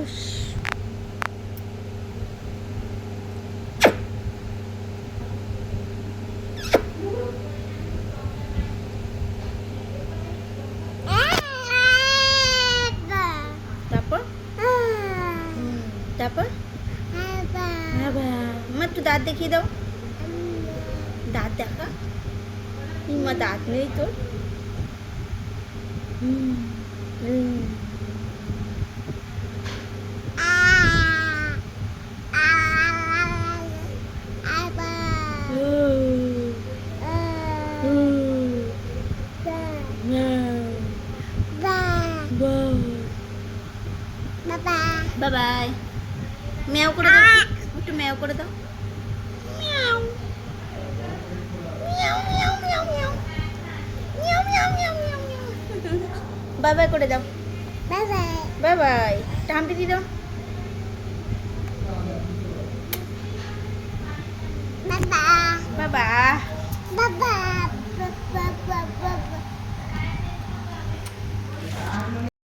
উস। তারপর তারপর মা একটু দাঁত দেখিয়ে দাও, দাঁত দেখা। মা দাঁত নেই তোর। বাই, ম্যাও করে দাও, একটু ম্যাও করে দাও। বাই বাই করে দাও, বাই বাই, বাই বাই, টানতে দিয়ে দাও।